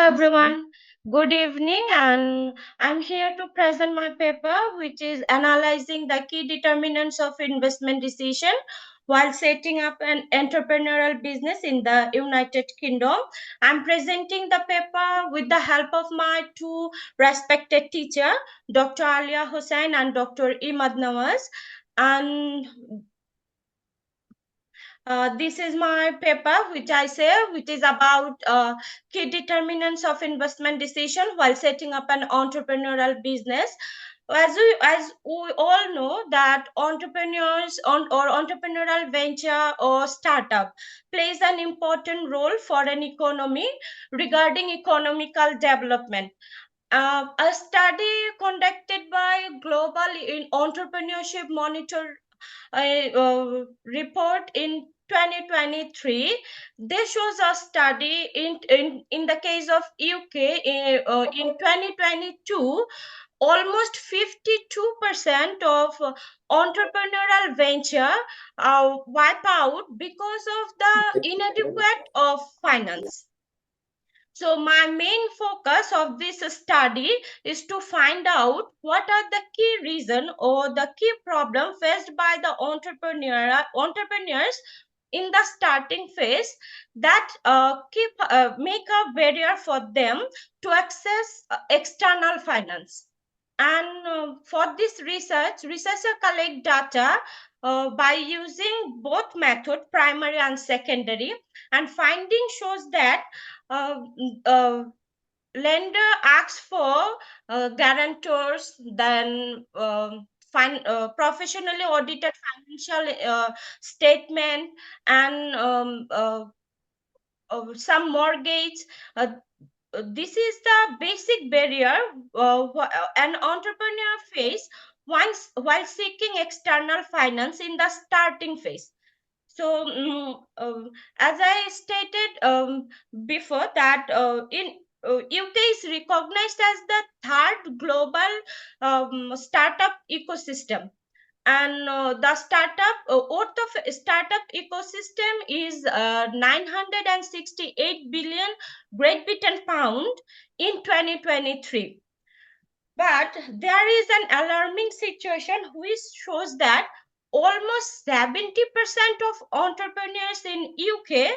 everyone. Good evening, and I'm here to present my paper, which is analyzing the key determinants of investment decision while setting up an entrepreneurial business in the United Kingdom. I'm presenting the paper with the help of my two respected teacher, Dr. Aliar Hossain and Dr. Imad Nawaz. And this is my paper, which is about key determinants of investment decision while setting up an entrepreneurial business. As we all know that or entrepreneurial venture or startup plays an important role for an economy regarding economical development. A study conducted by Global in Entrepreneurship Monitor report in 2023. This shows a study in the case of UK in 2022. Almost 52% of entrepreneurial venture wipe out because of the inadequate of finance. So my main focus of this study is to find out what are the key reason or the key problem faced by the entrepreneurs in the starting phase that make a barrier for them to access external finance. And for this research, researchers collect data by using both method, primary and secondary, and finding shows that uh, uh, lender asks for guarantors, then professionally audited financial statement, and some mortgage. This is the basic barrier an entrepreneur face once while seeking external finance in the starting phase. So, as I stated before, that in UK is recognized as the third global startup ecosystem, and the startup worth of startup ecosystem is 968 billion Great Britain pound in 2023. But there is an alarming situation which shows that almost 70% of entrepreneurs in UK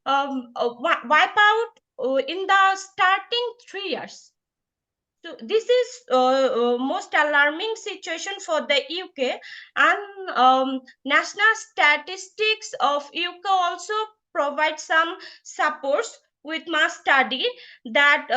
wipe out in the starting 3 years. So this is most alarming situation for the UK, and national statistics of UK also provide some supports with my study that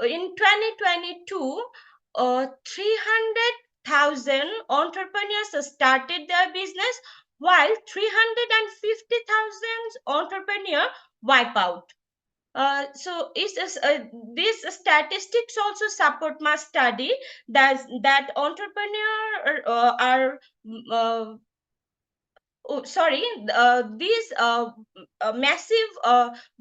in 2022, 300,000 entrepreneurs started their business, while 350,000 entrepreneurs wipe out. These statistics also support my study that entrepreneur are uh, these massive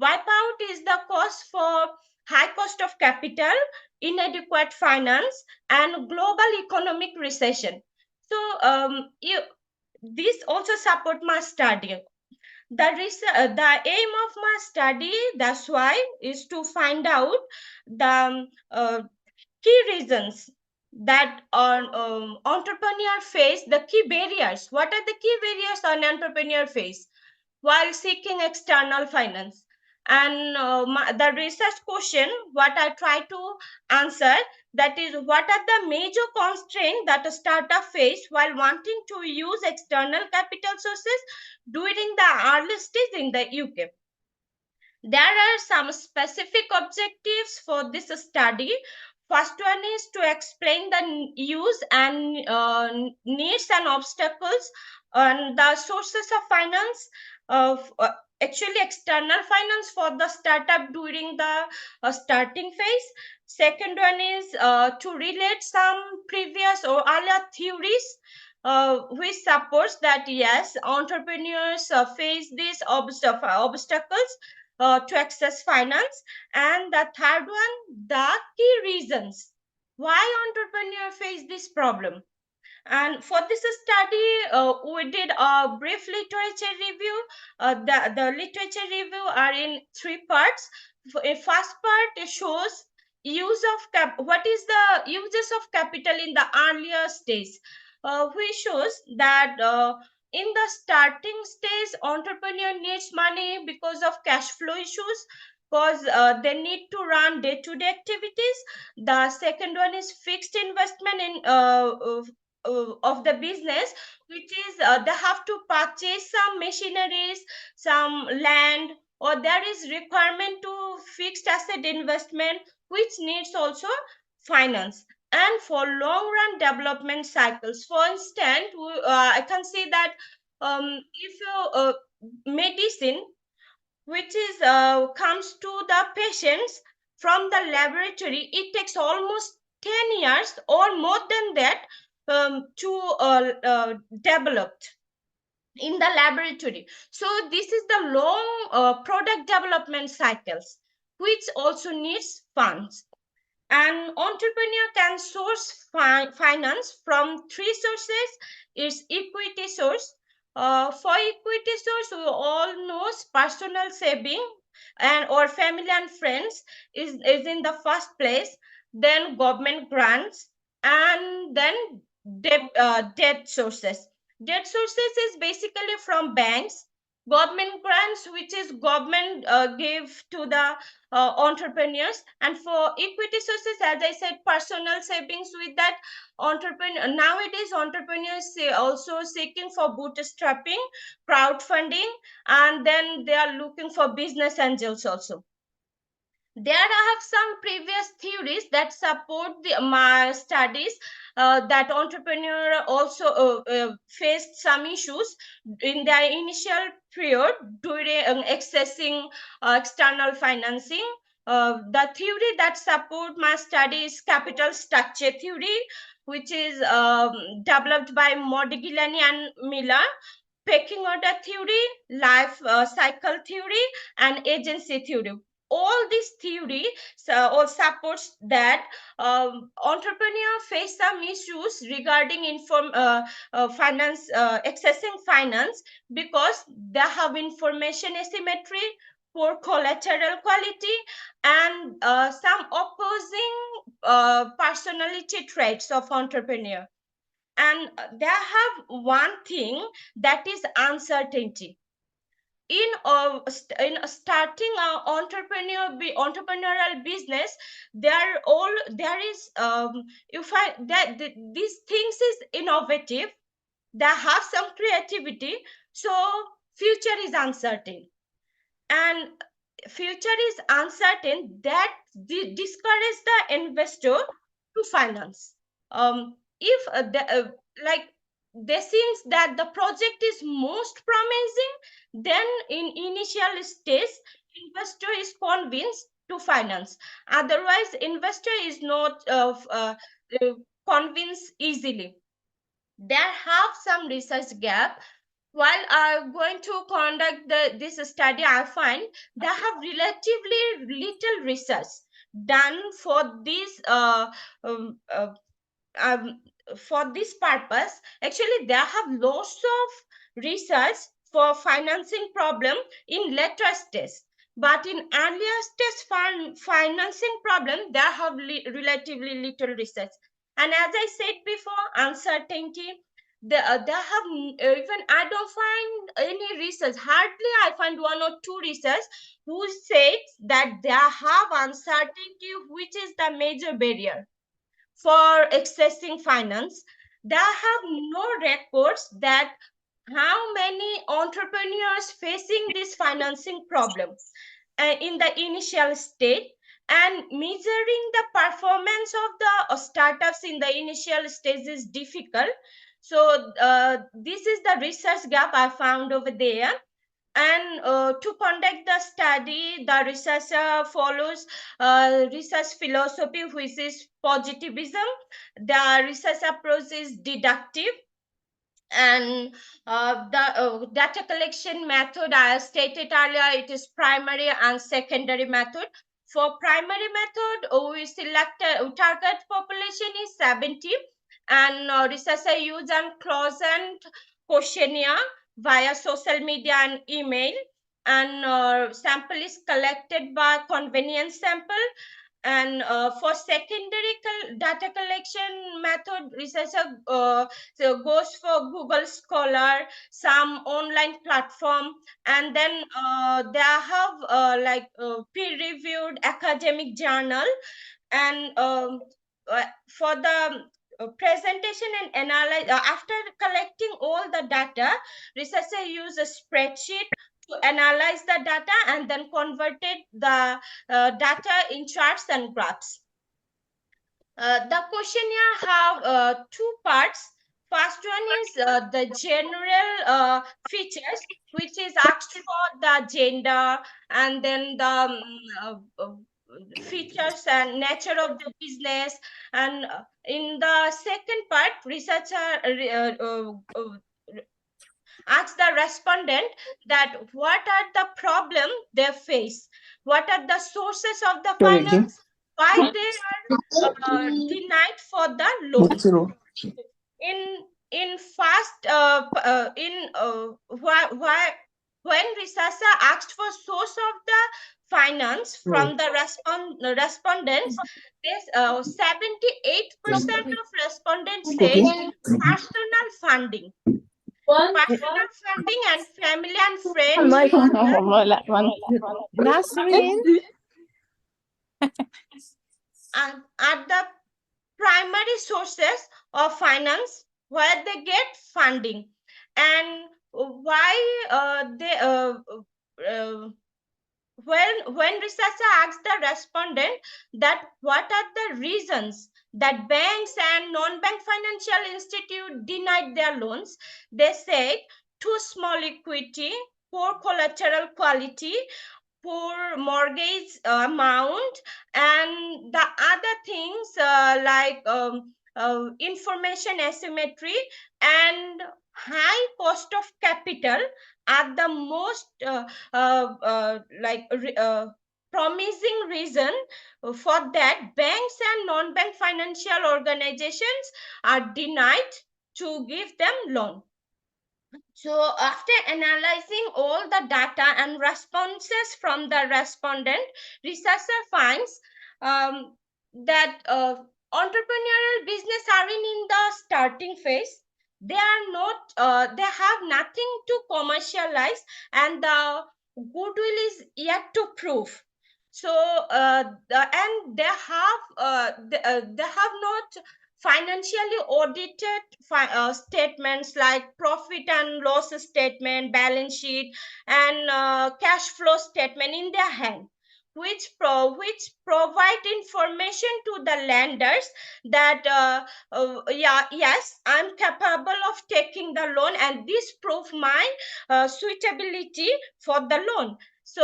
wipeout is the cause for high cost of capital, inadequate finance, and global economic recession. So this also support my study. The aim of my study, that's why, is to find out the key reasons that entrepreneur face, the key barriers. What are the key barriers an entrepreneur face while seeking external finance? And the research question, what I try to answer, that is, what are the major constraints that a startup face while wanting to use external capital sources during the early stage in the UK? There are some specific objectives for this study. First one is to explain the use and needs and obstacles and the sources of finance, of actually external finance for the startup during the starting phase. Second one is to relate some previous or earlier theories which supports that yes, entrepreneurs face these obstacles to access finance. And the third one, the key reasons why entrepreneurs face this problem. And for this study, we did a brief literature review. The literature review are in three parts. A first part it shows use of what is the uses of capital in the earlier stage, which shows that in the starting stage, entrepreneur needs money because of cash flow issues, because they need to run day-to-day activities. The second one is fixed investment in of the business, which is they have to purchase some machineries, some land, or there is requirement to fixed asset investment, which needs also finance. And for long run development cycles, for instance, I can say that if you medicine which is comes to the patients from the laboratory, it takes almost 10 years or more than that to developed in the laboratory. So this is the long product development cycles, which also needs funds. An entrepreneur can source finance from three sources. It's equity source. For equity source, we all know personal saving and or family and friends is in the first place. Then government grants, and then debt sources. Debt sources is basically from banks. Government grants, which is government give to the entrepreneurs. And for equity sources, as I said, personal savings. With that, entrepreneur nowadays entrepreneurs also seeking for bootstrapping, crowdfunding, and then they are looking for business angels also. There I have some previous theories that support my studies, that entrepreneur also faced some issues in their initial period during accessing external financing. The theory that support my study is capital structure theory, which is developed by Modigliani and Miller, pecking order theory, life cycle theory, and agency theory. All this theory or supports that entrepreneur face some issues regarding finance, accessing finance, because they have information asymmetry, poor collateral quality, and some opposing personality traits of entrepreneur. And they have one thing, that is uncertainty. In starting an entrepreneurial business, there is you find that these things is innovative, they have some creativity, so future is uncertain. And future is uncertain, that discourage the investor to finance. If like they seems that the project is most promising, then in initial stage investor is convinced to finance. Otherwise investor is not convinced easily. There have some research gap. While I'm going to conduct this study, I find they have relatively little research done um, uh, um, for this purpose. Actually, they have lots of research for financing problem in later stage. But in earlier stage financing problem, they have relatively little research. And as I said before, uncertainty. They have even I don't find any research. Hardly I find one or two research who says that they have uncertainty, which is the major barrier for accessing finance. They have no records that how many entrepreneurs facing this financing problem in the initial state, and measuring the performance of the startups in the initial stage is difficult. So this is the research gap I found over there. And to conduct the study, the researcher follows research philosophy, which is positivism. The research approach is deductive, and the data collection method I stated earlier, it is primary and secondary method. For primary method, we selected target population is 70, And researcher use and closed questionnaire via social media and email, and sample is collected by convenience sample. And for secondary data collection method, researcher goes for Google Scholar, some online platform, and then they have peer-reviewed academic journal. And for the presentation and analyze, after collecting all the data, researcher use a spreadsheet to analyze the data and then converted the data in charts and graphs. The questionnaire have two parts. First one is the general features, which is asked for the gender, and then the features and nature of the business. And in the second part, researcher asks the respondent that what are the problem they face, what are the sources of the finance, why they are denied for the loan. In fast in why when researcher asked for source of the finance from the respondents, this 78% of respondents said personal funding. Personal funding and family and friends Nasrin are the primary sources of finance where they get funding. And why they when researcher asks the respondent that what are the reasons that banks and non-bank financial institute denied their loans, they said too small equity, poor collateral quality, poor mortgage amount, and the other things information asymmetry and high cost of capital are the most promising reason for that banks and non-bank financial organizations are denied to give them loan. So after analyzing all the data and responses from the respondent, researcher finds that entrepreneurial business are in the starting phase. They are not, they have nothing to commercialize, and the goodwill is yet to prove. So and they have not financially audited statements like profit and loss statement, balance sheet, and cash flow statement in their hand, which provide information to the lenders that yes, I'm capable of taking the loan, and this prove my suitability for the loan. So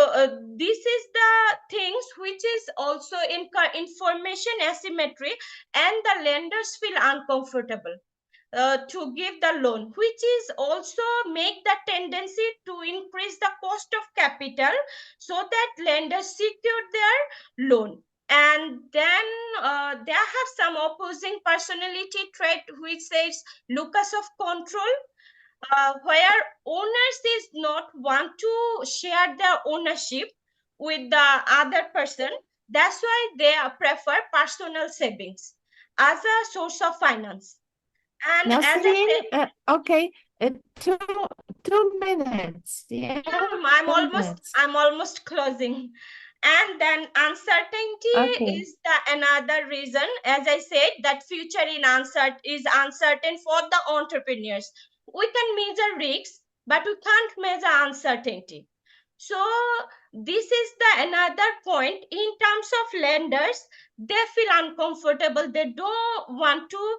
this is the things which is also in information asymmetry, and the lenders feel uncomfortable to give the loan, which is also make the tendency to increase the cost of capital so that lenders secure their loan. And then they have some opposing personality trait which says locus of control, where owners is not want to share their ownership with the other person. That's why they prefer personal savings as a source of finance. And as I said, okay, 2 minutes. Yeah, I'm almost closing. And then uncertainty is the another reason. As I said, that future is uncertain for the entrepreneurs. We can measure risks, but we can't measure uncertainty. So this is the another point. In terms of lenders, they feel uncomfortable. They don't want to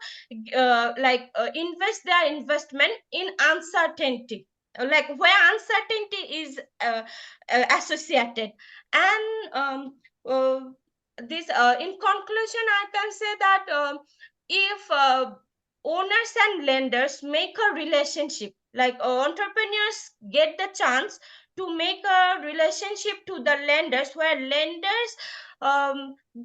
invest their investment in uncertainty, like where uncertainty is associated. And this in conclusion, I can say that if owners and lenders make a relationship, like entrepreneurs get the chance to make a relationship to the lenders, where lenders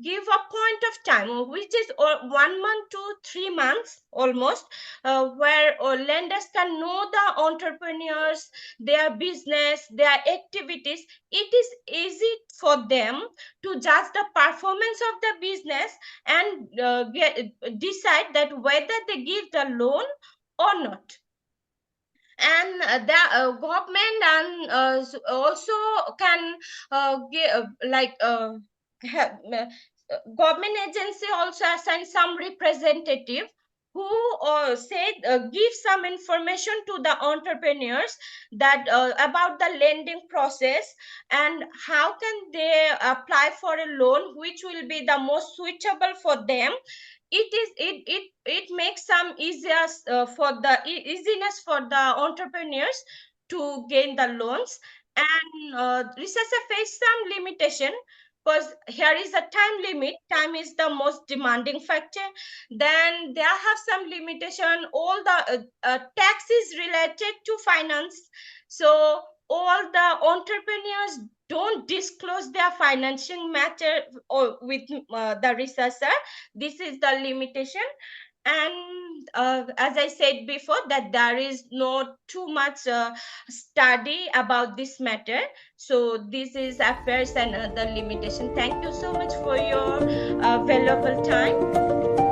give a point of time, which is 1 month to 3 months almost, where lenders can know the entrepreneurs, their business, their activities. It is easy for them to judge the performance of the business and decide that whether they give the loan or not. And the government and also can give, like have, government agency also assign some representative who said give some information to the entrepreneurs that about the lending process and how can they apply for a loan which will be the most suitable for them. It makes some easier for the easiness for the entrepreneurs to gain the loans. And researcher face some limitation, because here is a time limit. Time is the most demanding factor. Then there have some limitation. All the tax is related to finance, so all the entrepreneurs don't disclose their financing matter or with the researcher. This is the limitation. And as I said before, that there is not too much study about this matter, so this is affairs and another limitation. Thank you so much for your valuable time.